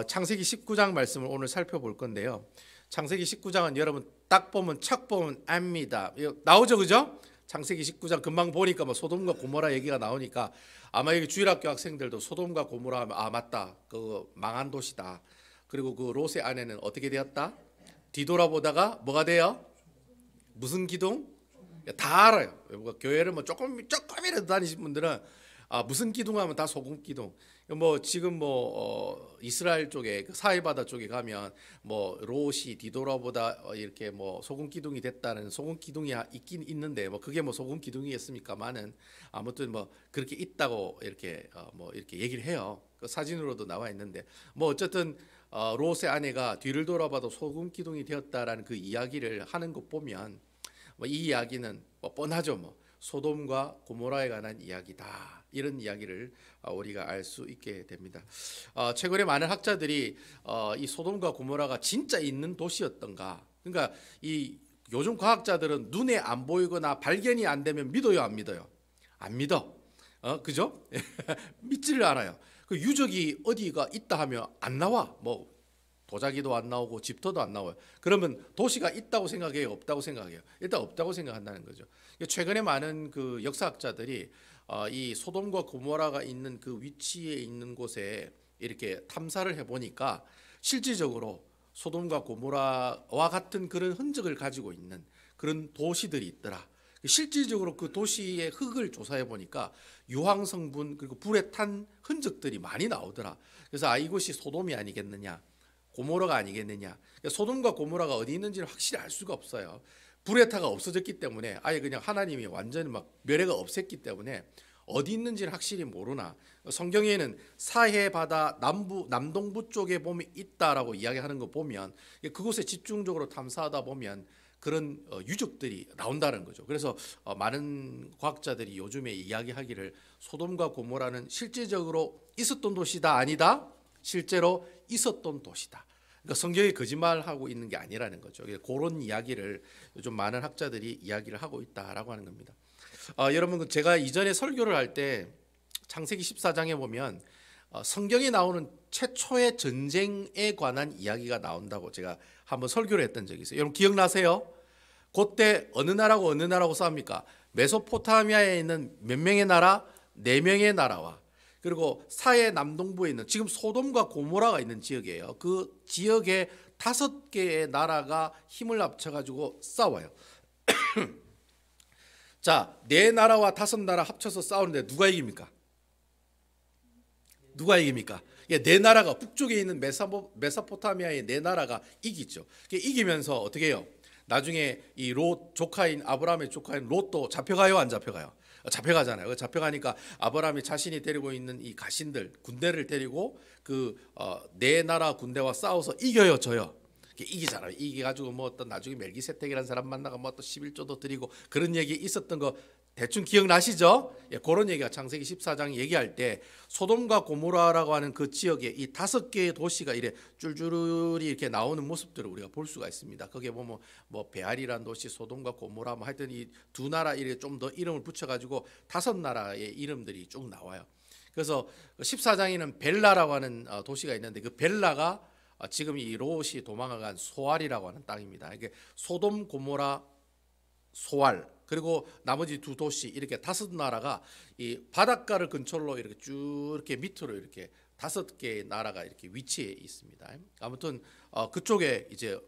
창세기 19장 말씀을 오늘 살펴볼 건데요. 창세기 19장은 여러분 딱 보면 척 보면 압니다. 나오죠, 그죠? 창세기 19장 금방 보니까 뭐 소돔과 고모라 얘기가 나오니까 아마 여기 주일학교 학생들도 소돔과 고모라 하면 아 맞다, 그 망한 도시다. 그리고 그 롯의 아내는 어떻게 되었다? 뒤돌아보다가 뭐가 돼요? 무슨 기둥? 다 알아요. 교회를 뭐 조금이라도 다니신 분들은 무슨 기둥하면 다 소금 기둥. 뭐 지금 이스라엘 쪽에 그 사해바다 쪽에 가면 뭐 롯이 뒤돌아보다 이렇게 뭐 소금 기둥이 됐다는 소금 기둥이 있긴 있는데 뭐 그게 뭐 소금 기둥이겠습니까만은 아무튼 뭐 그렇게 있다고 이렇게 이렇게 얘기를 해요. 그 사진으로도 나와 있는데 뭐 어쨌든 롯의 아내가 뒤를 돌아봐도 소금 기둥이 되었다라는 그 이야기를 하는 것 보면 이 이야기는 뻔하죠. 소돔과 고모라에 관한 이야기다. 이런 이야기를 우리가 알 수 있게 됩니다. 최근에 많은 학자들이 이 소돔과 고모라가 진짜 있는 도시였던가. 그러니까 이 요즘 과학자들은 눈에 안 보이거나 발견이 안 되면 믿어요, 안 믿어요? 안 믿어. 그죠? 믿지를 않아요. 그 유적이 어디가 있다 하면 안 나와. 도자기도 안 나오고 집터도 안 나와요. 그러면 도시가 있다고 생각해요, 없다고 생각해요? 일단 없다고 생각한다는 거죠. 최근에 많은 그 역사학자들이 이 소돔과 고모라가 있는 그 위치에 있는 곳에 이렇게 탐사를 해보니까 실질적으로 소돔과 고모라와 같은 그런 흔적을 가지고 있는 그런 도시들이 있더라. 실질적으로 그 도시의 흙을 조사해 보니까 유황 성분 그리고 불에 탄 흔적들이 많이 나오더라. 그래서 이곳이 소돔이 아니겠느냐, 고모라가 아니겠느냐. 소돔과 고모라가 어디 있는지는 확실히 알 수가 없어요. 불의 타가 없어졌기 때문에 아예 그냥 하나님이 완전히 멸해가 없앴기 때문에 어디 있는지는 확실히 모르나 성경에는 사해 바다 남동부 쪽에 보면 있다라고 이야기하는 거 보면 그곳에 집중적으로 탐사하다 보면 그런 유적들이 나온다는 거죠. 그래서 많은 과학자들이 요즘에 이야기하기를 소돔과 고모라는 실질적으로 있었던 도시다, 아니다? 실제로 있었던 도시다. 그러니까 성경이 거짓말하고 있는 게 아니라는 거죠. 그런 이야기를 요즘 많은 학자들이 이야기를 하고 있다라고 하는 겁니다. 여러분, 제가 이전에 설교를 할 때 창세기 14장에 보면 성경에 나오는 최초의 전쟁에 관한 이야기가 나온다고 제가 한번 설교를 했던 적이 있어요. 여러분 기억나세요? 그때 어느 나라고 어느 나라고 싸웁니까? 메소포타미아에 있는 몇 명의 나라? 4명의 나라와 그리고 사해 남동부에 있는 지금 소돔과 고모라가 있는 지역이에요. 그 지역에 5개의 나라가 힘을 합쳐가지고 싸워요. 자, 4나라와 5나라 합쳐서 싸우는데 누가 이깁니까? 누가 이깁니까? 4나라가 북쪽에 있는 메소포타미아의 4나라가 이기죠. 이기면서 어떻게 해요? 나중에 이 롯 조카인 아브라함의 조카인 롯도 잡혀가요, 안 잡혀가요? 잡혀가잖아요. 잡혀가니까 아브라함이 자신이 데리고 있는 이 가신들 군대를 데리고 그 4나라 군대와 싸워서 이겨요, 져요. 이기잖아요. 이겨가지고 어떤 나중에 멜기세덱이라는 사람 만나가 또 11조도 드리고 그런 얘기 있었던 거 대충 기억나시죠? 그런 얘기가 창세기 14장 얘기할 때 소돔과 고모라라고 하는 그 지역에 이 5개의 도시가 이래 줄줄이 이렇게 나오는 모습들을 우리가 볼 수가 있습니다. 거기에 보면 베알이라는 도시, 소돔과 고모라 하여튼 이 2나라 이렇게 좀 더 이름을 붙여가지고 5나라의 이름들이 쭉 나와요. 그래서 14장에는 벨라라고 하는 도시가 있는데 그 벨라가 지금 이 롯이 도망간 소알이라고 하는 땅입니다. 이게 소돔, 고모라, 소알 그리고 나머지 2 도시 이렇게 5나라가 이 바닷가를 근처로 이렇게 쭉 이렇게 밑으로 이렇게 5개의 나라가 이렇게 위치해 있습니다. 아무튼 그쪽에 이제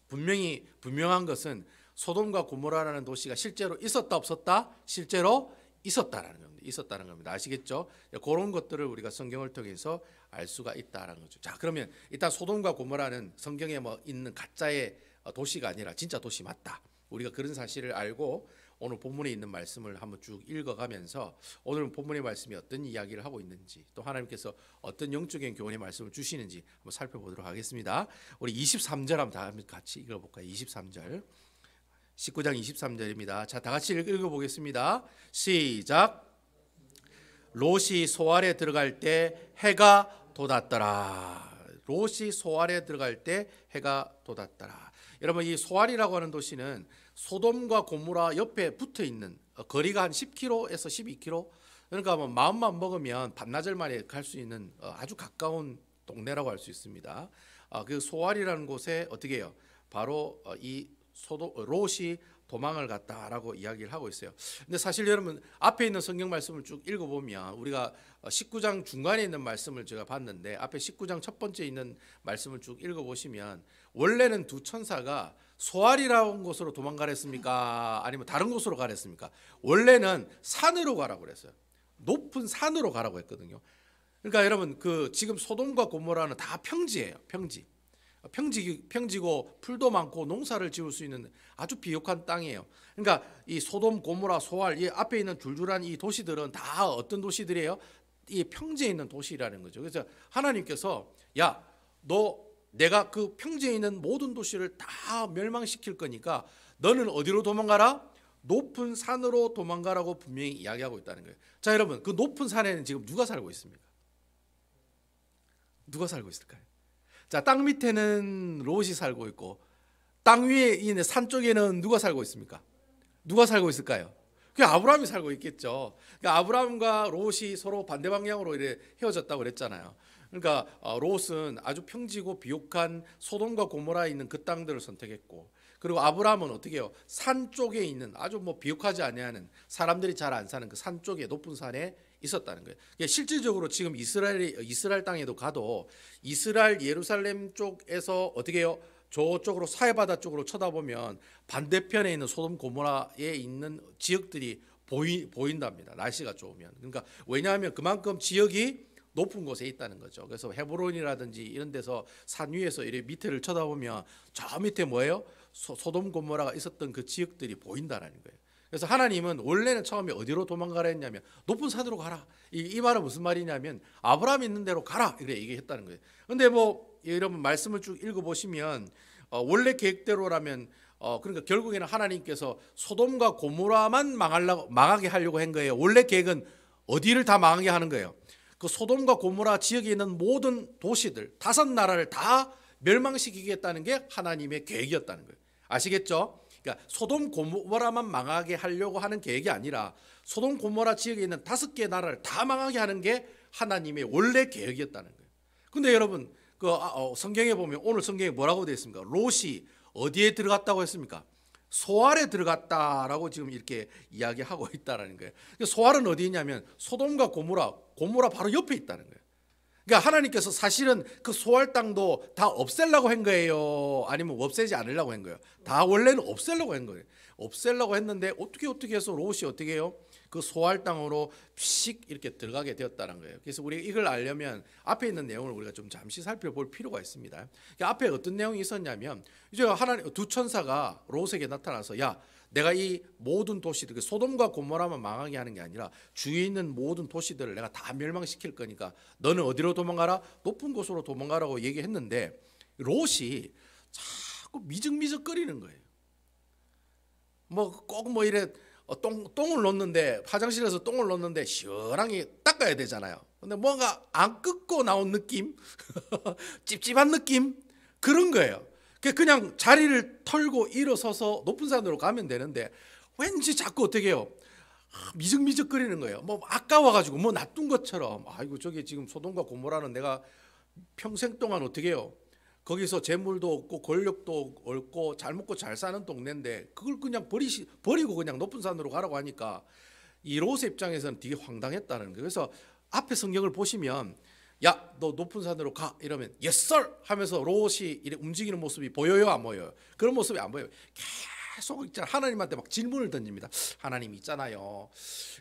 분명한 것은 소돔과 고모라라는 도시가 실제로 있었다 없었다? 실제로 있었다라는 겁니다. 있었다는 겁니다. 아시겠죠? 그런 것들을 우리가 성경을 통해서 알 수가 있다라는 거죠. 자, 그러면 일단 소돔과 고모라는 성경에 있는 가짜의 도시가 아니라 진짜 도시 맞다. 우리가 그런 사실을 알고 오늘 본문에 있는 말씀을 한번 쭉 읽어가면서 오늘 본문의 말씀이 어떤 이야기를 하고 있는지 또 하나님께서 어떤 영적인 교훈의 말씀을 주시는지 한번 살펴보도록 하겠습니다. 우리 23절 한번 다 같이 읽어볼까요? 23절 19장 23절입니다. 자, 다 같이 읽어보겠습니다. 시작. 롯이 소알에 들어갈 때 해가 돋았더라. 롯이 소알에 들어갈 때 해가 돋았더라. 여러분, 이 소알이라고 하는 도시는 소돔과 고모라 옆에 붙어 있는 거리가 한 10km에서 12km, 그러니까 마음만 먹으면 반나절 만에 갈 수 있는 아주 가까운 동네라고 할 수 있습니다. 그 소알이라는 곳에 어떻게 해요? 바로 이 롯이 도망을 갔다라고 이야기를 하고 있어요. 근데 사실 여러분 앞에 있는 성경 말씀을 쭉 읽어보면 우리가 19장 중간에 있는 말씀을 제가 봤는데 앞에 19장 첫 번째 있는 말씀을 쭉 읽어보시면 원래는 두 천사가 소알이라는 곳으로 도망가랬습니까? 아니면 다른 곳으로 가랬습니까? 원래는 산으로 가라고 그랬어요. 높은 산으로 가라고 했거든요. 그러니까 여러분 그 지금 소돔과 고모라는 다 평지예요. 평지고 풀도 많고 농사를 지을 수 있는 아주 비옥한 땅이에요. 그러니까 이 소돔, 고모라, 소알 이 앞에 있는 줄줄한 이 도시들은 다 어떤 도시들이에요? 이 평지에 있는 도시라는 거죠. 그래서 하나님께서 야, 너 내가 그 평지에 있는 모든 도시를 다 멸망시킬 거니까 너는 어디로 도망가라? 높은 산으로 도망가라고 분명히 이야기하고 있다는 거예요. 자, 여러분 그 높은 산에는 지금 누가 살고 있습니까? 누가 살고 있을까요? 자, 땅 밑에는 롯이 살고 있고 땅 위에 있는 산 쪽에는 누가 살고 있습니까? 누가 살고 있을까요? 그 아브라함이 살고 있겠죠. 그러니까 아브라함과 롯이 서로 반대 방향으로 이렇게 헤어졌다고 그랬잖아요. 그러니까 롯은 아주 평지고 비옥한 소돔과 고모라에 있는 그 땅들을 선택했고, 그리고 아브라함은 어떻게 해요? 산 쪽에 있는 아주 뭐 비옥하지 아니하는 사람들이 잘 안 사는 그 산 쪽에 높은 산에 있었다는 거예요. 실질적으로 지금 이스라엘 땅에도 가도 이스라엘 예루살렘 쪽에서 어떻게 해요? 저쪽으로 사해바다 쪽으로 쳐다보면 반대편에 있는 소돔 고모라에 있는 지역들이 보인답니다. 날씨가 좋으면. 그러니까 왜냐하면 그만큼 지역이 높은 곳에 있다는 거죠. 그래서 헤브론이라든지 이런 데서 산 위에서 이렇게 밑에를 쳐다보면 저 밑에 뭐예요? 소돔 고모라가 있었던 그 지역들이 보인다라는 거예요. 그래서 하나님은 원래는 처음에 어디로 도망가라 했냐면 높은 산으로 가라. 이 말은 무슨 말이냐면 아브라함 있는 데로 가라 이렇게 얘기했다는 거예요. 근데 뭐 여러분 말씀을 쭉 읽어보시면 원래 계획대로라면 그러니까 결국에는 하나님께서 소돔과 고모라만 망하게 하려고 한 거예요. 원래 계획은 어디를 다 망하게 하는 거예요. 그 소돔과 고모라 지역에 있는 모든 도시들 5나라를 다 멸망시키겠다는 게 하나님의 계획이었다는 거예요. 아시겠죠? 그러니까 소돔 고모라만 망하게 하려고 하는 계획이 아니라 소돔 고모라 지역에 있는 5개 나라를 다 망하게 하는 게 하나님의 원래 계획이었다는 거예요. 근데 여러분 그 성경에 보면 오늘 성경에 뭐라고 되어 있습니까? 롯이 어디에 들어갔다고 했습니까? 소알에 들어갔다라고 지금 이렇게 이야기하고 있다라는 거예요. 소알은 어디 있냐면 소돔과 고모라 바로 옆에 있다는 거예요. 그러니까 하나님께서 사실은 그 소알 땅도 다 없애려고 한 거예요? 아니면 없애지 않으려고 한 거예요? 다 원래는 없애려고 한 거예요. 없애려고 했는데 어떻게 해서 롯이 어떻게 해요? 그 소알 땅으로 픽 이렇게 들어가게 되었다는 거예요. 그래서 우리가 이걸 알려면 앞에 있는 내용을 우리가 좀 잠시 살펴볼 필요가 있습니다. 그러니까 앞에 어떤 내용이 있었냐면 이제 하나님 두 천사가 롯에게 나타나서 야, 내가 이 모든 도시들, 그 소돔과 고모라만 망하게 하는 게 아니라 주위에 있는 모든 도시들을 내가 다 멸망시킬 거니까 너는 어디로 도망가라? 높은 곳으로 도망가라고 얘기했는데 롯이 자꾸 미적미적거리는 거예요. 뭐 꼭 뭐 이래 똥을 놓는데 화장실에서 똥을 놓는데 시원하게 닦아야 되잖아요. 근데 뭔가 안 뜯고 나온 느낌, 찝찝한 느낌 그런 거예요. 그냥 자리를 털고 일어서서 높은 산으로 가면 되는데 왠지 자꾸 어떻게 해요? 미적미적거리는 거예요. 뭐 아까워가지고 뭐 놔둔 것처럼 아이고 저기 지금 소돔과 고모라는 내가 평생 동안 어떻게 해요? 거기서 재물도 없고 권력도 없고 잘 먹고 잘 사는 동네인데 그걸 그냥 버리고 그냥 높은 산으로 가라고 하니까 이 롯의 입장에서는 되게 황당했다는 거예요. 그래서 앞에 성경을 보시면 야, 너 높은 산으로 가 이러면 yes sir 하면서 롯이 이렇게 움직이는 모습이 보여요, 안 보여요? 그런 모습이 안 보여요. 계속 있잖아. 하나님한테 막 질문을 던집니다. 하나님 있잖아요.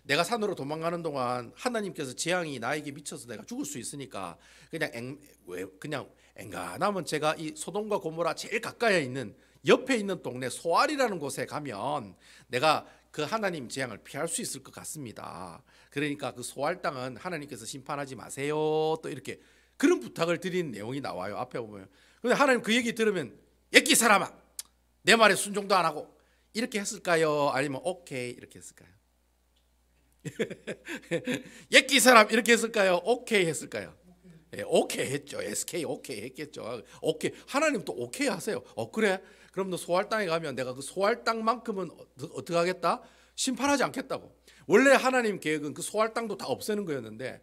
내가 산으로 도망가는 동안 하나님께서 재앙이 나에게 미쳐서 내가 죽을 수 있으니까 그냥 엔간하면 제가 이 소돔과 고모라 제일 가까이 있는 옆에 있는 동네 소알이라는 곳에 가면 내가 그 하나님 재앙을 피할 수 있을 것 같습니다. 그러니까 그 소알 땅은 하나님께서 심판하지 마세요. 또 이렇게 그런 부탁을 드린 내용이 나와요. 앞에 보면. 근데 하나님 그 얘기 들으면 예끼 사람아 내 말에 순종도 안 하고 이렇게 했을까요? 아니면 오케이 이렇게 했을까요? 예끼 사람 이렇게 했을까요? 오케이 했을까요? 예, 오케이 했죠. SK 오케이 했겠죠. 오케이 하나님 또 오케이 하세요. 그래? 그럼 너 소알 땅에 가면 내가 그 소알 땅만큼은 어떻게 하겠다? 심판하지 않겠다고. 원래 하나님 계획은 그 소알 땅도 다 없애는 거였는데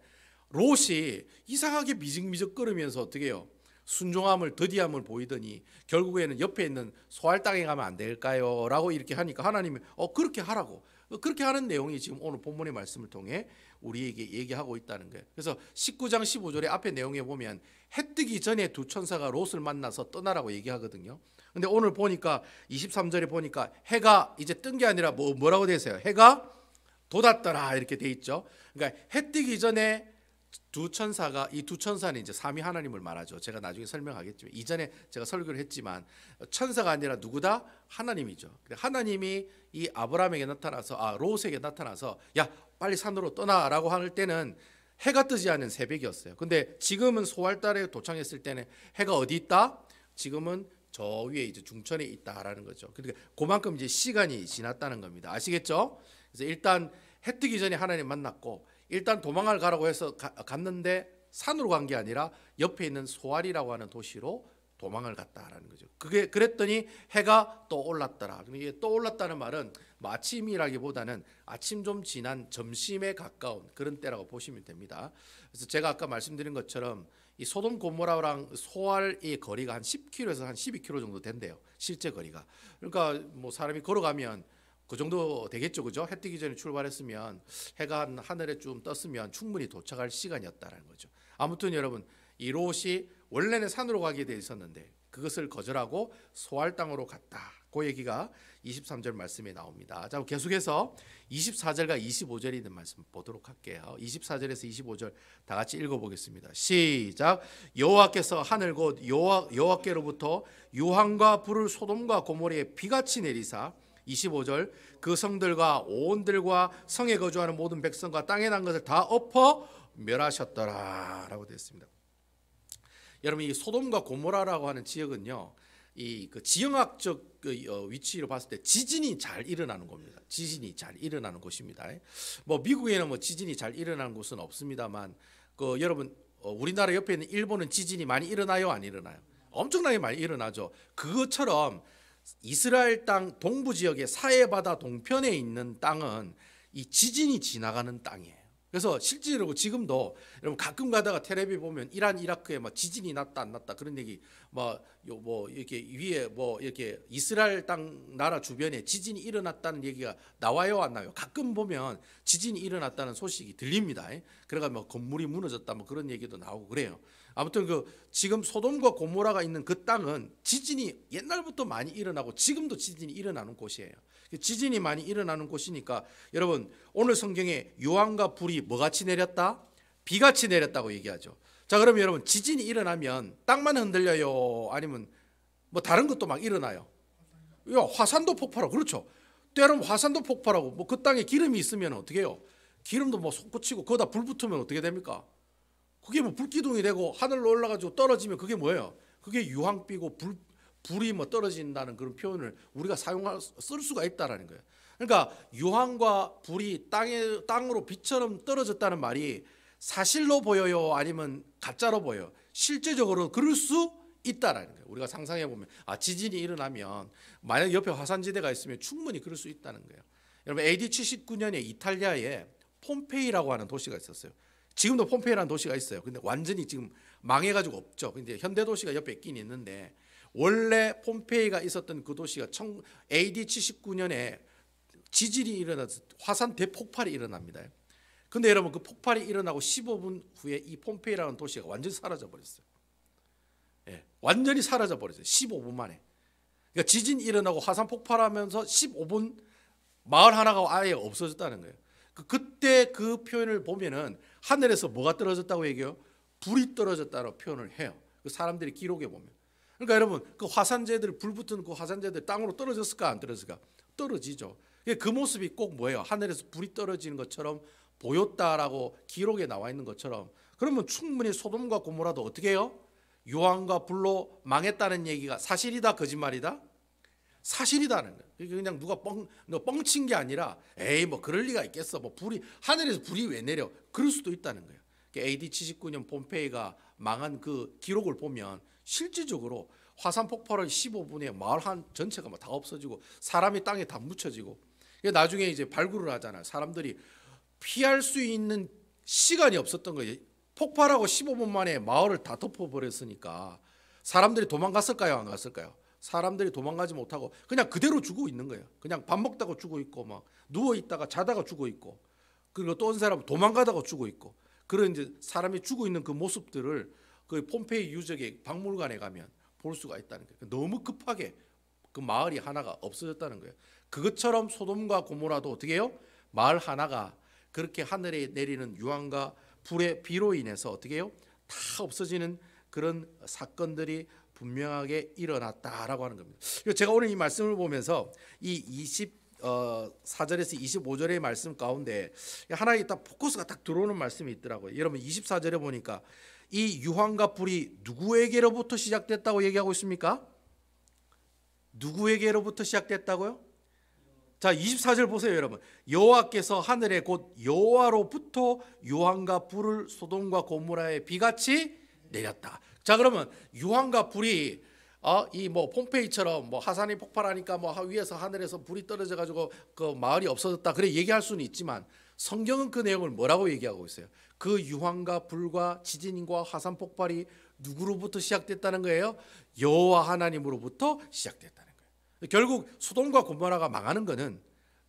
롯이 이상하게 미적미적거리면서 어떻게 해요? 순종함을 더디함을 보이더니 결국에는 옆에 있는 소알 땅에 가면 안 될까요? 라고 이렇게 하니까 하나님이 그렇게 하라고, 그렇게 하는 내용이 지금 오늘 본문의 말씀을 통해 우리에게 얘기하고 있다는 거예요. 그래서 19장 15절의 앞에 내용에 보면 해 뜨기 전에 두 천사가 롯을 만나서 떠나라고 얘기하거든요. 근데 오늘 보니까 23절에 보니까 해가 이제 뜬 게 아니라 뭐라고 돼 있어요? 해가 돋았더라 이렇게 돼 있죠. 그러니까 해 뜨기 전에 두 천사가, 이 두 천사는 이제 삼위 하나님을 말하죠. 제가 나중에 설명하겠지만 이전에 제가 설교를 했지만 천사가 아니라 누구다? 하나님이죠. 하나님이 이 아브라함에게 나타나서 롯에게 나타나서 야 빨리 산으로 떠나라고 할 때는 해가 뜨지 않은 새벽이었어요. 근데 지금은 소알달에 도착했을 때는 해가 어디 있다? 지금은 저 위에 이제 중천에 있다라는 거죠. 그러니까 그만큼 이제 시간이 지났다는 겁니다. 아시겠죠? 그래서 일단 해 뜨기 전에 하나님 만났고 일단 도망을 가라고 해서 갔는데 산으로 간 게 아니라 옆에 있는 소알이라고 하는 도시로 도망을 갔다라는 거죠. 그게 그랬더니 해가 또 올랐더라. 이게 또 올랐다는 말은 아침이라기보다는 아침 좀 지난 점심에 가까운 그런 때라고 보시면 됩니다. 그래서 제가 아까 말씀드린 것처럼 이 소돔 고모라랑 소알의 거리가 한 10km에서 한 12km 정도 된대요. 실제 거리가. 그러니까 뭐 사람이 걸어가면 그 정도 되겠죠, 그죠? 해 뜨기 전에 출발했으면 해가 하늘에 좀 떴으면 충분히 도착할 시간이었다는 거죠. 아무튼 여러분, 이 롯이 원래는 산으로 가게 돼 있었는데 그것을 거절하고 소알 땅으로 갔다. 그 얘기가 23절 말씀에 나옵니다. 자, 계속해서 24절과 25절에 있는 말씀 보도록 할게요. 24절에서 25절 다 같이 읽어보겠습니다. 시작. 여호와께서 하늘 곧 여호와께로부터 유황과 불을 소돔과 고모리에 비같이 내리사 25절 그 성들과 오온들과 성에 거주하는 모든 백성과 땅에 난 것을 다 엎어 멸하셨더라 라고 되어 있습니다. 여러분, 이 소돔과 고모라라고 하는 지역은요, 이 그 지형학적 위치로 봤을 때 지진이 잘 일어나는 겁니다. 지진이 잘 일어나는 곳입니다. 뭐 미국에는 뭐 지진이 잘 일어나는 곳은 없습니다만 여러분, 우리나라 옆에 있는 일본은 지진이 많이 일어나요, 안 일어나요? 엄청나게 많이 일어나죠. 그것처럼 이스라엘 땅 동부 지역의 사해바다 동편에 있는 땅은 이 지진이 지나가는 땅이에요. 그래서 실제로 지금도 여러분 가끔 가다가 텔레비 보면 이란 이라크에 막 지진이 났다 안 났다 그런 얘기 뭐 이렇게 위에 뭐 이렇게 이스라엘 땅 나라 주변에 지진이 일어났다는 얘기가 나와요, 안 나와요? 가끔 보면 지진이 일어났다는 소식이 들립니다. 그래가 뭐 건물이 무너졌다 뭐 그런 얘기도 나오고 그래요. 아무튼 지금 소돔과 고모라가 있는 그 땅은 지진이 옛날부터 많이 일어나고 지금도 지진이 일어나는 곳이에요. 지진이 많이 일어나는 곳이니까 여러분, 오늘 성경에 유황과 불이 뭐같이 내렸다? 비같이 내렸다고 얘기하죠. 자, 그러면 여러분, 지진이 일어나면 땅만 흔들려요? 아니면 뭐 다른 것도 막 일어나요? 화산도 폭발하고, 그렇죠. 때로는 화산도 폭발하고 뭐 그 땅에 기름이 있으면 어떻게 해요? 기름도 뭐 솟구치고 거기다 불 붙으면 어떻게 됩니까? 그게 뭐 불기둥이 되고 하늘로 올라가지고 떨어지면 그게 뭐예요? 그게 유황비고 불이 뭐 떨어진다는 그런 표현을 우리가 쓸 수가 있다라는 거예요. 그러니까 유황과 불이 땅으로 비처럼 떨어졌다는 말이 사실로 보여요? 아니면 가짜로 보여요? 실제적으로 그럴 수 있다라는 거예요. 우리가 상상해 보면 지진이 일어나면 만약 옆에 화산지대가 있으면 충분히 그럴 수 있다는 거예요. 여러분, AD 79년에 이탈리아에 폼페이라고 하는 도시가 있었어요. 지금도 폼페이라는 도시가 있어요. 근데 완전히 지금 망해가지고 없죠. 근데 현대 도시가 옆에 있긴 있는데 원래 폼페이가 있었던 그 도시가 AD 79년에 지진이 일어나서 화산 대폭발이 일어납니다. 근데 여러분, 그 폭발이 일어나고 15분 후에 이 폼페이라는 도시가 완전히 사라져 버렸어요. 완전히 사라져 버렸어요. 15분 만에. 그러니까 지진이 일어나고 화산 폭발하면서 15분 마을 하나가 아예 없어졌다는 거예요. 그때 그 표현을 보면은 하늘에서 뭐가 떨어졌다고 얘기해요? 불이 떨어졌다고 표현을 해요. 그 사람들이 기록에 보면. 그러니까 여러분, 그 화산재들, 불 붙은 그 화산재들 땅으로 떨어졌을까 안 떨어졌을까? 떨어지죠. 그 모습이 꼭 뭐예요? 하늘에서 불이 떨어지는 것처럼 보였다라고 기록에 나와 있는 것처럼, 그러면 충분히 소돔과 고모라도 어떻게 해요? 유황과 불로 망했다는 얘기가 사실이다, 거짓말이다? 사실이다는 거예요. 그냥 누가 뻥친 게 아니라 에이 뭐 그럴 리가 있겠어. 뭐 하늘에서 불이 왜 내려? 그럴 수도 있다는 거예요. AD 79년 폼페이가 망한 그 기록을 보면 실질적으로 화산 폭발을 15분에 마을 한 전체가 다 없어지고 사람이 땅에 다 묻혀지고, 나중에 이제 발굴을 하잖아요. 사람들이 피할 수 있는 시간이 없었던 거예요. 폭발하고 15분 만에 마을을 다 덮어버렸으니까 사람들이 도망갔을까요? 안 갔을까요? 사람들이 도망가지 못하고 그냥 그대로 죽어 있는 거예요. 그냥 밥 먹다가 죽어 있고 막 누워 있다가 자다가 죽어 있고 그리고 또 어떤 사람은 도망가다가 죽어 있고 그런 이제 사람이 죽어 있는 그 모습들을 그 폼페이 유적의 박물관에 가면 볼 수가 있다는 거예요. 너무 급하게 그 마을이 하나가 없어졌다는 거예요. 그것처럼 소돔과 고모라도 어떻게 해요? 마을 하나가 그렇게 하늘에 내리는 유황과 불의 비로 인해서 어떻게 해요? 다 없어지는 그런 사건들이 분명하게 일어났다라고 하는 겁니다. 제가 오늘 이 말씀을 보면서 이 24절에서 25절의 말씀 가운데 하나의 딱 포커스가 딱 들어오는 말씀이 있더라고요. 여러분 24절에 보니까 이 유황과 불이 누구에게로부터 시작됐다고 얘기하고 있습니까? 누구에게로부터 시작됐다고요? 자, 24절 보세요, 여러분. 여호와께서 하늘에 곧 여호와로부터 유황과 불을 소돔과 고모라에 비같이 내렸다. 자, 그러면 유황과 불이 이 뭐 폼페이처럼 뭐 하산이 폭발하니까 뭐 위에서 하늘에서 불이 떨어져 가지고 그 마을이 없어졌다. 그래 얘기할 수는 있지만 성경은 그 내용을 뭐라고 얘기하고 있어요? 그 유황과 불과 지진과 화산 폭발이 누구로부터 시작됐다는 거예요? 여호와 하나님으로부터 시작됐다는 거예요. 결국 소돔과 고모라가 망하는 거는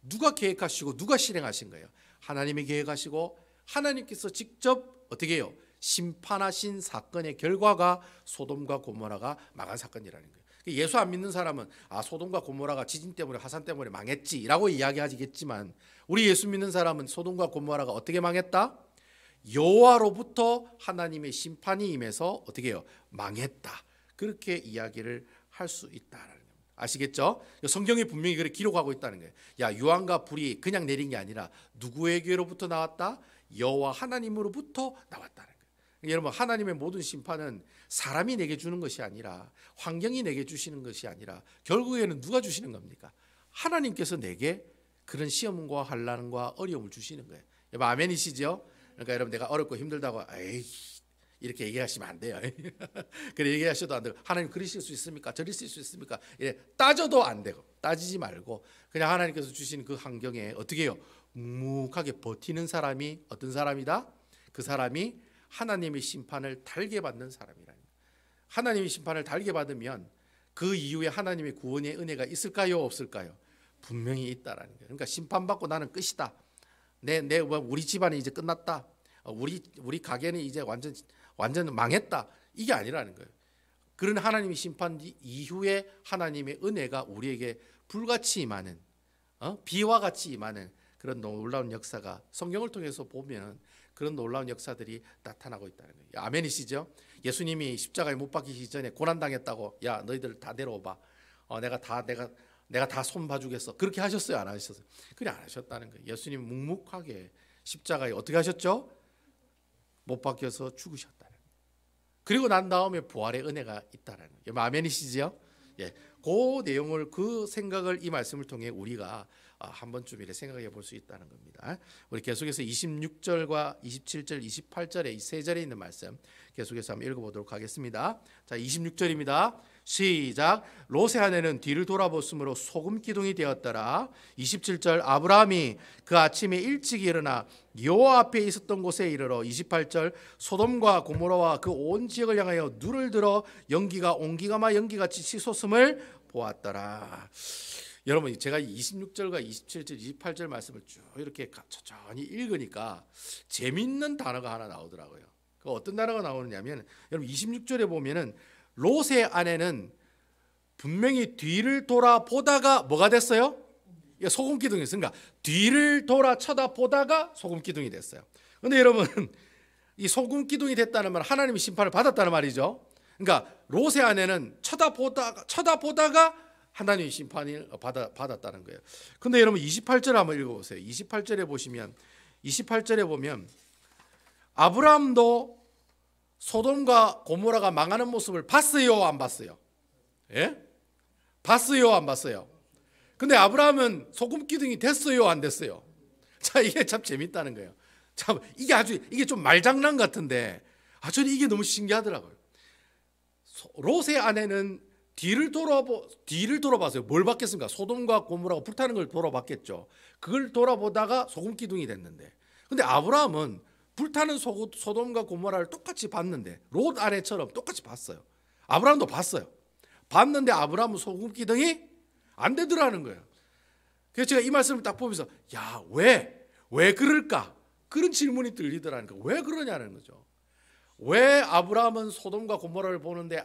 누가 계획하시고 누가 실행하신 거예요? 하나님이 계획하시고 하나님께서 직접 어떻게 해요? 심판하신 사건의 결과가 소돔과 고모라가 망한 사건이라는 거예요. 예수 안 믿는 사람은 소돔과 고모라가 지진 때문에 화산 때문에 망했지라고 이야기하겠지만 우리 예수 믿는 사람은 소돔과 고모라가 어떻게 망했다? 여호와로부터 하나님의 심판이 임해서 어떻게 해요? 망했다. 그렇게 이야기를 할 수 있다라는 겁니다. 아시겠죠? 성경이 분명히 그렇게 기록하고 있다는 거예요. 야, 유황과 불이 그냥 내린 게 아니라 누구에게로부터 나왔다? 여호와 하나님으로부터 나왔다는 거예요. 여러분, 하나님의 모든 심판은 사람이 내게 주는 것이 아니라 환경이 내게 주시는 것이 아니라 결국에는 누가 주시는 겁니까? 하나님께서 내게 그런 시험과 환난과 어려움을 주시는 거예요. 여러분, 아멘이시죠? 그러니까 여러분, 내가 어렵고 힘들다고 에이 이렇게 얘기하시면 안 돼요. 그래 얘기하셔도 안 되고 하나님 그러실 수 있습니까? 저리실 수 있습니까? 이래 따져도 안 되고 따지지 말고 그냥 하나님께서 주신 그 환경에 어떻게 해요? 묵묵하게 버티는 사람이 어떤 사람이다? 그 사람이 하나님의 심판을 달게 받는 사람이라는 거예요. 하나님의 심판을 달게 받으면 그 이후에 하나님의 구원의 은혜가 있을까요? 없을까요? 분명히 있다라는 거예요. 그러니까 심판받고 나는 끝이다. 우리 집안이 이제 끝났다. 우리 가게는 이제 완전 망했다. 이게 아니라는 거예요. 그런 하나님의 심판 이후에 하나님의 은혜가 우리에게 불같이 임하는 비와 같이 임하는 그런 놀라운 역사가 성경을 통해서 보면 그런 놀라운 역사들이 나타나고 있다는 거예요. 아멘이시죠? 예수님이 십자가에 못 박히기 전에 고난당했다고 야 너희들 다 내려오봐. 내가 다 손 봐주겠어. 그렇게 하셨어요? 안 하셨어요? 그래 안 하셨다는 거예요. 예수님 묵묵하게 십자가에 어떻게 하셨죠? 못 박혀서 죽으셨다는 거예요. 그리고 난 다음에 부활의 은혜가 있다는 거예요. 아멘이시죠? 예, 그 내용을 그 생각을 이 말씀을 통해 우리가 한 번쯤 이렇게 생각해 볼 수 있다는 겁니다. 우리 계속해서 26절과 27절, 28절에 이 세 절에 있는 말씀 계속해서 한번 읽어보도록 하겠습니다. 자, 26절입니다. 시작. 롯의 아내는 뒤를 돌아보므로 소금 기둥이 되었더라. 27절. 아브라함이 그 아침에 일찍 일어나 여호와 앞에 있었던 곳에 이르러 28절. 소돔과 고모라와 그 온 지역을 향하여 눈을 들어 온기가 연기같이 치솟음을 보았더라. 여러분, 제가 26절과 27절, 28절 말씀을 쭉 이렇게 천천히 읽으니까 재밌는 단어가 하나 나오더라고요. 그 어떤 단어가 나오느냐면 여러분 26절에 보면은 롯의 아내는 분명히 뒤를 돌아보다가 뭐가 됐어요? 소금 기둥이 있으니까 뒤를 돌아 쳐다보다가 소금 기둥이 됐어요. 그런데 여러분 이 소금 기둥이 됐다는 말은 하나님의 심판을 받았다는 말이죠. 그러니까 롯의 아내는 쳐다보다가 하나님의 심판을 받았다는 거예요. 근데 여러분 28절 한번 읽어보세요. 28절에 보면 아브라함도 소돔과 고모라가 망하는 모습을 봤어요? 안 봤어요? 예? 봤어요? 안 봤어요? 근데 아브라함은 소금 기둥이 됐어요? 안 됐어요? 자, 이게 참 재밌다는 거예요. 참 이게 좀 말장난 같은데 저는 이게 너무 신기하더라고요. 롯의 아내는 뒤를 돌아봤어요. 뭘 봤겠습니까? 소돔과 고모라가 불타는 걸 돌아봤겠죠. 그걸 돌아보다가 소금 기둥이 됐는데, 근데 아브라함은 불타는 소돔과 고모라를 똑같이 봤는데 롯 아내처럼 똑같이 봤어요. 아브라함도 봤어요. 봤는데 아브라함은 소금기둥이 안 되더라는 거예요. 그래서 제가 이 말씀을 딱 보면서 야, 왜 그럴까? 그런 질문이 들리더라는 거예요. 왜 그러냐는 거죠. 왜 아브라함은 소돔과 고모라를 보는데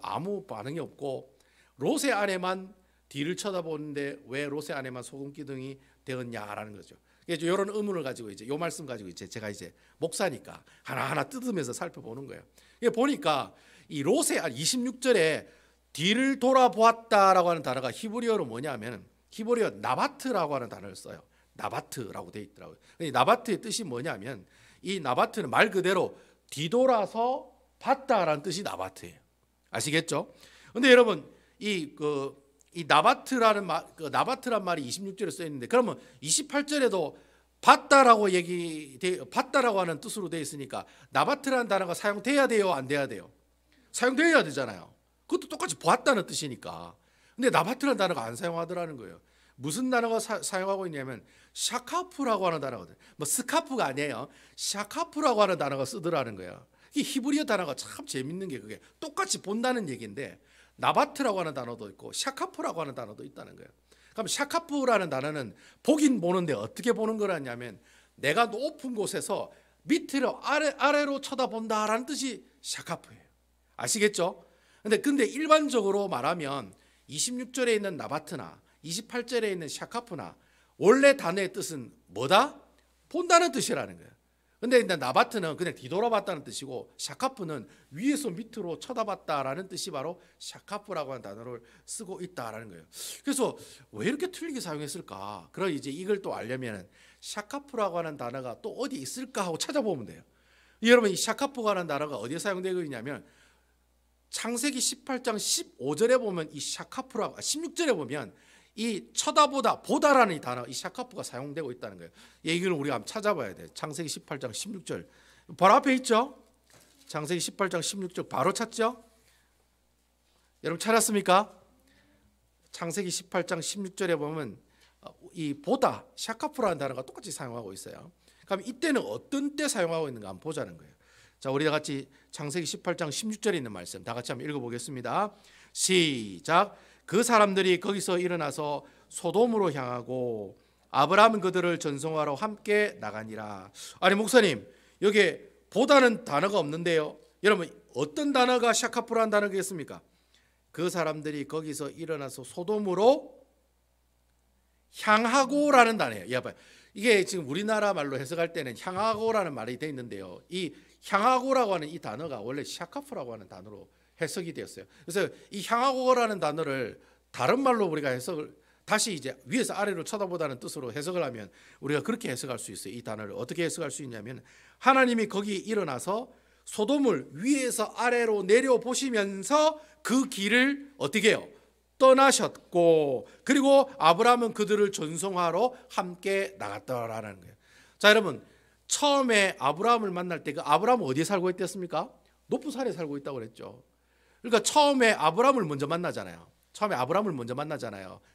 아무 반응이 없고 롯의 아내만 뒤를 쳐다보는데 왜 롯의 아내만 소금기둥이 되었냐라는 거죠. 그래서 이런 의문을 가지고 이제 이 말씀 가지고 제가 이제 목사니까 하나하나 뜯으면서 살펴보는 거예요. 보니까 이 롯의 26절에 뒤를 돌아보았다라고 하는 단어가 히브리어로 뭐냐면 히브리어 나바트라고 하는 단어를 써요. 나바트라고 되어 있더라고요. 나바트의 뜻이 뭐냐면 이 나바트는 말 그대로 뒤돌아서 봤다라는 뜻이 나바트예요. 아시겠죠? 근데 여러분 이 나바트라는 나바트란 말이 26절에 써 있는데 그러면 28절에도 봤다라고 봤다라고 하는 뜻으로 되어 있으니까 나바트라는 단어가 사용돼야 돼요, 안 돼야 돼요? 사용돼야 되잖아요. 그것도 똑같이 보았다는 뜻이니까. 근데 나바트라는 단어가 안 사용하더라는 거예요. 무슨 단어가 사용하고 있냐면 샤카프라고 하는 단어거든요. 뭐 스카프가 아니에요. 샤카프라고 하는 단어가 쓰더라는 거예요. 이 히브리어 단어가 참 재밌는 게 그게 똑같이 본다는 얘기인데 나바트라고 하는 단어도 있고 샤카프라고 하는 단어도 있다는 거예요. 그럼 샤카프라는 단어는 보긴 보는데 어떻게 보는 거라냐면 내가 높은 곳에서 밑으로 아래로 쳐다본다라는 뜻이 샤카프예요. 아시겠죠? 근데 일반적으로 말하면 26절에 있는 나바트나 28절에 있는 샤카프나 원래 단어의 뜻은 뭐다? 본다는 뜻이라는 거예요. 근데 나바트는 그냥 뒤돌아봤다는 뜻이고 샤카프는 위에서 밑으로 쳐다봤다라는 뜻이 바로 샤카프라고 하는 단어를 쓰고 있다라는 거예요. 그래서 왜 이렇게 틀리게 사용했을까? 그럼 이제 이걸 또 알려면 샤카프라고 하는 단어가 또 어디 있을까 하고 찾아보면 돼요. 여러분 이 샤카프가 하는 단어가 어디에 사용되고 있냐면 창세기 18장 15절에 보면 이 샤카프라고 16절에 보면 이 보다라는 이 단어 이 샤카프가 사용되고 있다는 거예요. 이걸 우리가 한번 찾아봐야 돼요. 창세기 18장 16절 바로 앞에 있죠. 창세기 18장 16절 바로 찾죠. 여러분 찾았습니까? 창세기 18장 16절에 보면 이 보다 샤카프라는 단어가 똑같이 사용하고 있어요. 그럼 이때는 어떤 때 사용하고 있는가 한번 보자는 거예요. 자, 우리 다 같이 창세기 18장 16절에 있는 말씀 다 같이 한번 읽어보겠습니다. 시작. 그 사람들이 거기서 일어나서 소돔으로 향하고 아브라함은 그들을 전송하러 함께 나가니라. 아니 목사님 여기 보다는 단어가 없는데요. 여러분 어떤 단어가 샤카프라는 단어겠습니까? 그 사람들이 거기서 일어나서 소돔으로 향하고라는 단어예요. 이게 지금 우리나라 말로 해석할 때는 향하고라는 말이 되어 있는데요. 이 향하고라고 하는 이 단어가 원래 샤카프라고 하는 단어로 해석이 되었어요. 그래서 이 향하고라는 단어를 다른 말로 우리가 해석을 다시 이제 위에서 아래로 쳐다보다는 뜻으로 해석을 하면 우리가 그렇게 해석할 수 있어요. 이 단어를 어떻게 해석할 수 있냐면 하나님이 거기 일어나서 소돔을 위에서 아래로 내려 보시면서 그 길을 어떻게 해요? 떠나셨고 그리고 아브라함은 그들을 전송하러 함께 나갔더라는 거예요. 자 여러분 처음에 아브라함을 만날 때 그 아브라함은 어디에 살고 있댔습니까? 높은 산에 살고 있다고 그랬죠. 그러니까 처음에 아브라함을 먼저 만나잖아요.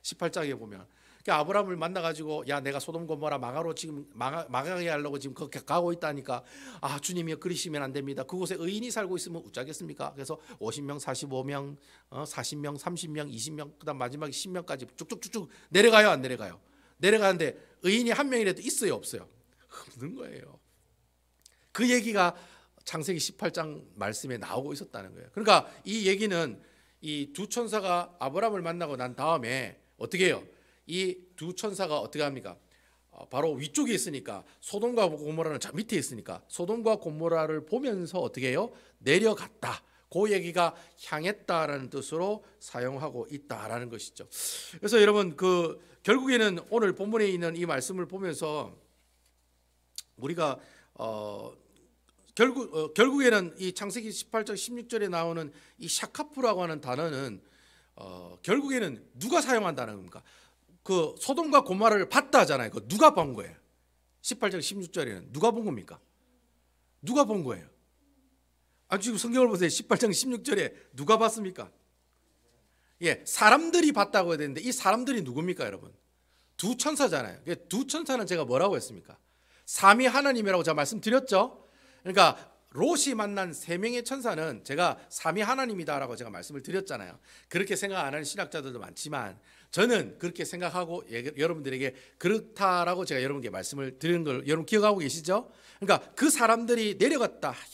18장에 보면 아브라함을 만나가지고 야 내가 소돔 고모라 망하게 하려고 지금 그렇게 가고 있다니까 아 주님이 그리시면 안 됩니다. 그곳에 의인이 살고 있으면 어쩌겠습니까? 그래서 50명 45명 40명 30명 20명 그다음 마지막에 10명까지 쭉쭉쭉쭉 내려가요 안 내려가요? 내려가는데 의인이 한 명이라도 있어요 없어요? 없는 거예요. 그 얘기가 창세기 18장 말씀에 나오고 있었다는 거예요. 그러니까 이 얘기는 이 두 천사가 아브라함을 만나고 난 다음에 어떻게 해요? 이 두 천사가 어떻게 합니까? 바로 위쪽에 있으니까 소돔과 고모라는 저 밑에 있으니까 소돔과 고모라를 보면서 어떻게 해요? 내려갔다. 그 얘기가 향했다라는 뜻으로 사용하고 있다라는 것이죠. 그래서 여러분 결국에는 오늘 본문에 있는 이 말씀을 보면서 우리가 결국에는 이 창세기 18장 16절에 나오는 이 샤카프라고 하는 단어는 결국에는 누가 사용한다는 겁니까? 그 소돔과 고모라를 봤다 하잖아요. 그 누가 본 거예요? 18장 16절에는 누가 본 겁니까? 누가 본 거예요? 지금 성경을 보세요. 18장 16절에 누가 봤습니까? 예, 사람들이 봤다고 해야 되는데 이 사람들이 누굽니까, 여러분? 두 천사잖아요. 두 천사는 제가 뭐라고 했습니까? 삼위 하나님이라고 제가 말씀드렸죠. 그러니까 롯이 만난 세 명의 천사는 제가 삼위 하나님이다라고 제가 말씀을 드렸잖아요. 그렇게 생각 안 하는 신학자들도 많지만 저는 그렇게 생각하고 여러분들에게 그렇다라고 제가 여러분께 말씀을 드리는 걸 여러분 기억하고 계시죠? 그러니까 그 사람들이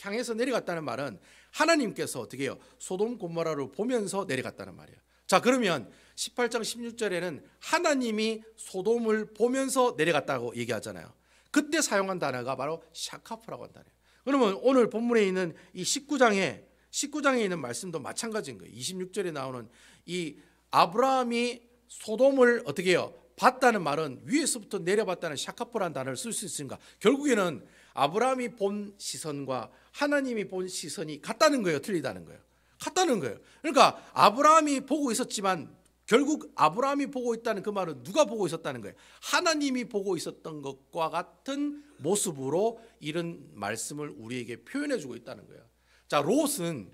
향해서 내려갔다는 말은 하나님께서 어떻게 해요? 소돔 고모라를 보면서 내려갔다는 말이에요. 자, 그러면 18장 16절에는 하나님이 소돔을 보면서 내려갔다고 얘기하잖아요. 그때 사용한 단어가 바로 샤카프라고 한 단어예요. 그러면 오늘 본문에 있는 이 19장에 있는 말씀도 마찬가지인 거예요. 26절에 나오는 이 아브라함이 소돔을 어떻게 해요? 봤다는 말은 위에서부터 내려봤다는 샤카프라는 단어를 쓸 수 있으니까 결국에는 아브라함이 본 시선과 하나님이 본 시선이 같다는 거예요? 틀리다는 거예요? 같다는 거예요. 그러니까 아브라함이 보고 있었지만 결국 아브라함이 보고 있다는 그 말은 누가 보고 있었다는 거예요? 하나님이 보고 있었던 것과 같은 모습으로 이런 말씀을 우리에게 표현해 주고 있다는 거예요. 자, 롯은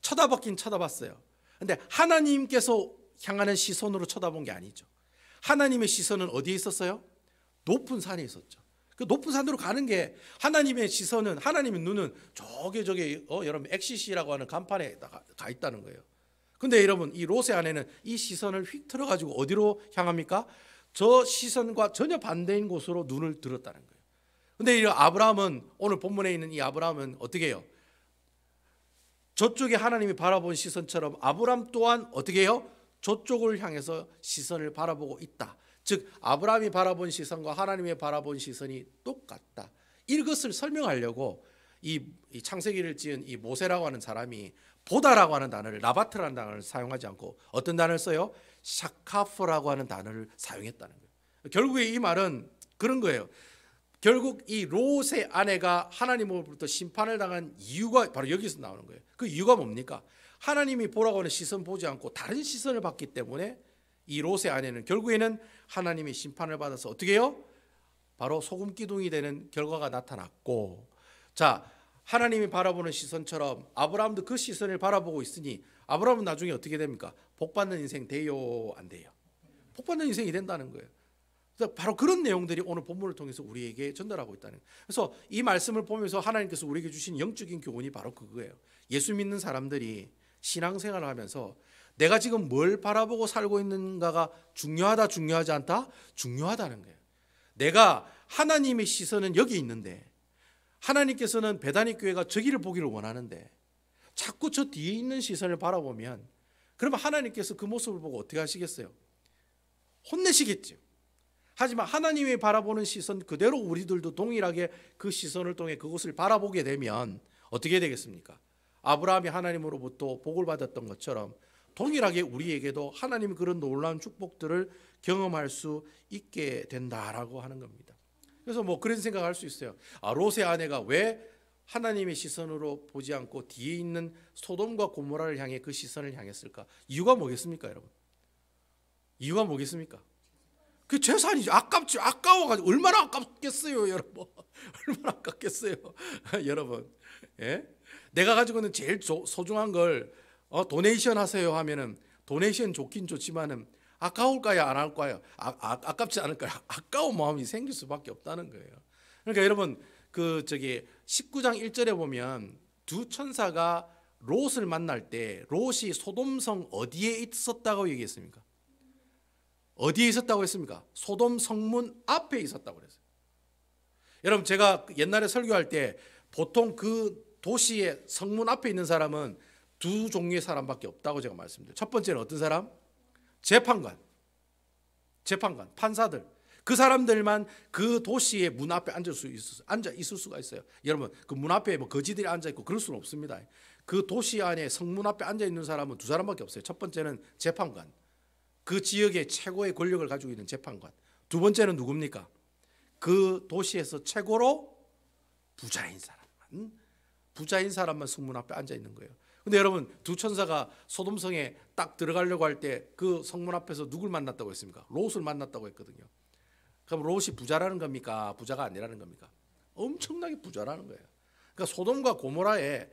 쳐다봤긴 쳐다봤어요. 근데 하나님께서 향하는 시선으로 쳐다본 게 아니죠. 하나님의 시선은 어디에 있었어요? 높은 산에 있었죠. 그 높은 산으로 가는 게 하나님의 시선은, 하나님의 눈은 저게 여러분 엑시시라고 하는 간판에 가 있다는 거예요. 근데 여러분 이 롯의 아내는 이 시선을 휙 틀어가지고 어디로 향합니까? 저 시선과 전혀 반대인 곳으로 눈을 들었다는 거예요. 근데 이 아브라함은, 오늘 본문에 있는 이 아브라함은 어떻게 해요? 저쪽에 하나님이 바라본 시선처럼 아브라함 또한 어떻게 해요? 저쪽을 향해서 시선을 바라보고 있다. 즉 아브라함이 바라본 시선과 하나님의 바라본 시선이 똑같다. 이것을 설명하려고 이 창세기를 지은 이 모세라고 하는 사람이 보다라고 하는 단어를, 라바트라는 단어를 사용하지 않고 어떤 단어를 써요? 샤카프라고 하는 단어를 사용했다는 거예요. 결국에 이 말은 그런 거예요. 결국 이 롯의 아내가 하나님으로부터 심판을 당한 이유가 바로 여기서 나오는 거예요. 그 이유가 뭡니까? 하나님이 보라고 하는 시선 보지 않고 다른 시선을 받기 때문에 이 롯의 아내는 결국에는 하나님이 심판을 받아서 어떻게 해요? 바로 소금 기둥이 되는 결과가 나타났고, 자, 하나님이 바라보는 시선처럼 아브라함도 그 시선을 바라보고 있으니 아브라함은 나중에 어떻게 됩니까? 복받는 인생 돼요, 안 돼요? 복받는 인생이 된다는 거예요. 그래서 바로 그런 내용들이 오늘 본문을 통해서 우리에게 전달하고 있다는 거예요. 그래서 이 말씀을 보면서 하나님께서 우리에게 주신 영적인 교훈이 바로 그거예요. 예수 믿는 사람들이 신앙생활을 하면서 내가 지금 뭘 바라보고 살고 있는가가 중요하다, 중요하지 않다? 중요하다는 거예요. 내가 하나님의 시선은 여기 있는데 하나님께서는 베다니 교회가 저기를 보기를 원하는데 자꾸 저 뒤에 있는 시선을 바라보면 그러면 하나님께서 그 모습을 보고 어떻게 하시겠어요? 혼내시겠죠. 하지만 하나님이 바라보는 시선 그대로 우리들도 동일하게 그 시선을 통해 그것을 바라보게 되면 어떻게 되겠습니까? 아브라함이 하나님으로부터 복을 받았던 것처럼 동일하게 우리에게도 하나님의 그런 놀라운 축복들을 경험할 수 있게 된다라고 하는 겁니다. 그래서 뭐 그런 생각을 할 수 있어요. 롯의 아내가 왜 하나님의 시선으로 보지 않고 뒤에 있는 소돔과 고모라를 향해 그 시선을 향했을까? 이유가 뭐겠습니까, 여러분? 이유가 뭐겠습니까? 그 재산이죠. 아깝죠. 아까워가지고 얼마나 아깝겠어요, 여러분. 얼마나 아깝겠어요, 여러분. 예? 내가 가지고 있는 제일 소중한 걸 도네이션 하세요 하면은 도네이션 좋긴 좋지만은 아까울까요, 안 아까울까요? 아깝지 않을까요? 아까운 마음이 생길 수밖에 없다는 거예요. 그러니까 여러분 그 19장 1절에 보면 두 천사가 롯을 만날 때 롯이 소돔성 어디에 있었다고 얘기했습니까? 어디에 있었다고 했습니까? 소돔 성문 앞에 있었다고 그랬어요. 여러분 제가 옛날에 설교할 때 보통 그 도시의 성문 앞에 있는 사람은 두 종류의 사람밖에 없다고 제가 말씀드려요. 첫 번째는 어떤 사람? 재판관, 판사들. 그 사람들만 그 도시의 문 앞에 앉아 있을 수가 있어요. 여러분 그 문 앞에 뭐 거지들이 앉아 있고 그럴 수는 없습니다. 그 도시 안에 성문 앞에 앉아 있는 사람은 두 사람밖에 없어요. 첫 번째는 재판관, 그 지역의 최고의 권력을 가지고 있는 재판관. 두 번째는 누굽니까? 그 도시에서 최고로 부자인 사람만 성문 앞에 앉아 있는 거예요. 근데 여러분 두 천사가 소돔성에 딱 들어가려고 할 때 그 성문 앞에서 누굴 만났다고 했습니까? 롯을 만났다고 했거든요. 그럼 롯이 부자라는 겁니까? 부자가 아니라는 겁니까? 엄청나게 부자라는 거예요. 그러니까 소돔과 고모라에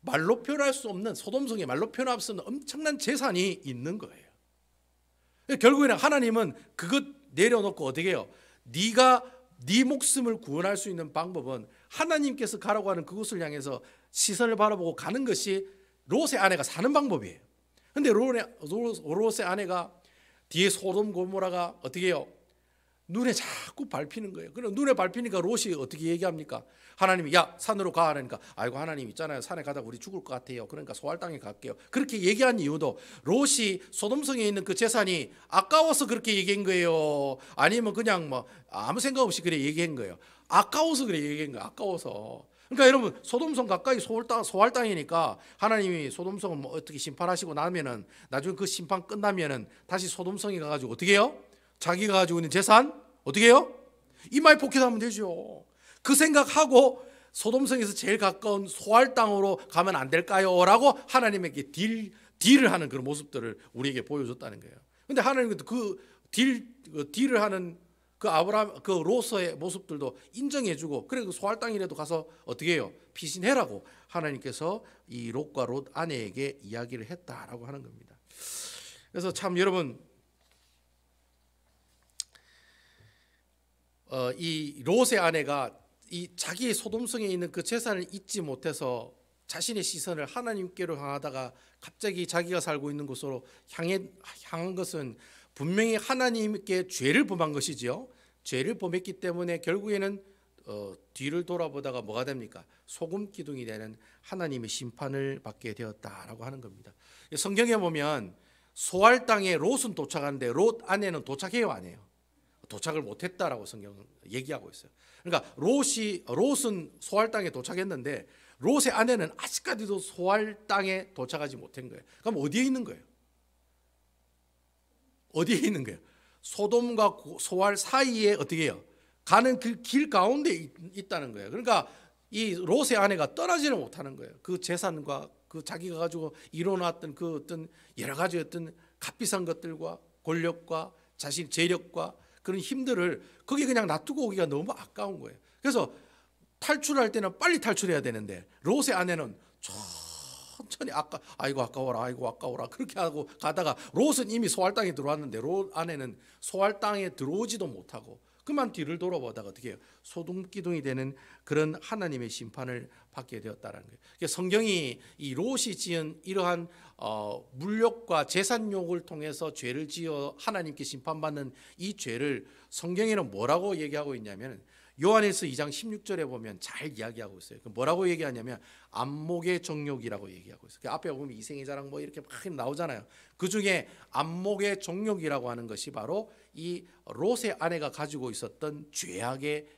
말로 표현할 수 없는, 소돔성에 말로 표현할 수 없는 엄청난 재산이 있는 거예요. 결국에는 하나님은 그것 내려놓고 어떻게 해요? 네가 네 목숨을 구원할 수 있는 방법은 하나님께서 가라고 하는 그곳을 향해서 시선을 바라보고 가는 것이 롯의 아내가 사는 방법이에요. 근데 롯의 아내가 뒤에 소돔 고모라가 어떻게 해요? 눈에 자꾸 밟히는 거예요. 그럼 눈에 밟히니까 롯이 어떻게 얘기합니까? 하나님이 야 산으로 가 하니까 아이고 하나님 있잖아요. 산에 가다 우리 죽을 것 같아요. 그러니까 소알 땅에 갈게요. 그렇게 얘기한 이유도 롯이 소돔성에 있는 그 재산이 아까워서 그렇게 얘기한 거예요? 아니면 그냥 뭐 아무 생각 없이 그래 얘기한 거예요? 아까워서 그래 얘기한 거예요. 아까워서. 그러니까 여러분 소돔성 가까이 소알 땅이니까 하나님이 소돔성을 뭐 어떻게 심판하시고 나면은 나중에 그 심판 끝나면은 다시 소돔성에 가가지고 어떻게 해요? 자기가 가지고 있는 재산 어떻게 해요? 이마에 포켓하면 되죠. 그 생각하고 소돔성에서 제일 가까운 소알 땅으로 가면 안 될까요? 라고 하나님에게 딜을 하는 그런 모습들을 우리에게 보여줬다는 거예요. 근데 하나님은 그 딜을 하는 그 그 롯의 모습들도 인정해주고 그래 그 소알 땅이라도 가서 어떻게 해요? 피신해라고 하나님께서 이 롯과 롯 아내에게 이야기를 했다라고 하는 겁니다. 그래서 참 여러분 이 롯의 아내가 이 자기의 소돔성에 있는 그 재산을 잊지 못해서 자신의 시선을 하나님께로 향하다가 갑자기 자기가 살고 있는 곳으로 향한 것은 분명히 하나님께 죄를 범한 것이지요. 죄를 범했기 때문에 결국에는 뒤를 돌아보다가 뭐가 됩니까? 소금 기둥이 되는 하나님의 심판을 받게 되었다라고 하는 겁니다. 성경에 보면 소알 땅에 롯은 도착하는데 롯 아내는 도착해요, 안 해요? 도착을 못했다라고 성경은 얘기하고 있어요. 그러니까 롯은 소알 땅에 도착했는데 롯의 아내는 아직까지도 소알 땅에 도착하지 못한 거예요. 그럼 어디에 있는 거예요? 어디에 있는 거예요? 소돔과 소알 사이에 어떻게 해요? 가는 그 길 가운데 있다는 거예요. 그러니까 이 롯의 아내가 떠나지를 못하는 거예요. 그 재산과 그 자기가 가지고 이뤄놨던 그 어떤 여러 가지 어떤 값비싼 것들과 권력과 자신 재력과 그런 힘들을 거기 그냥 놔두고 오기가 너무 아까운 거예요. 그래서 탈출할 때는 빨리 탈출해야 되는데 롯의 아내는 천천히 아이고 아까워라 그렇게 하고 가다가 롯은 이미 소알 땅에 들어왔는데 롯 아내는 소알 땅에 들어오지도 못하고 그만 뒤를 돌아보다가 어떻게 해요? 소돔 기둥이 되는 그런 하나님의 심판을 받게 되었다는 거예요. 성경이 이 롯이 지은 이러한 물욕과 재산욕을 통해서 죄를 지어 하나님께 심판받는 이 죄를 성경에는 뭐라고 얘기하고 있냐면 요한일서 2장 16절에 보면 잘 이야기하고 있어요. 뭐라고 얘기하냐면 안목의 정욕이라고 얘기하고 있어요. 앞에 보면 이생의 자랑 뭐 이렇게 막 나오잖아요. 그 중에 안목의 정욕이라고 하는 것이 바로 이 롯의 아내가 가지고 있었던 죄악의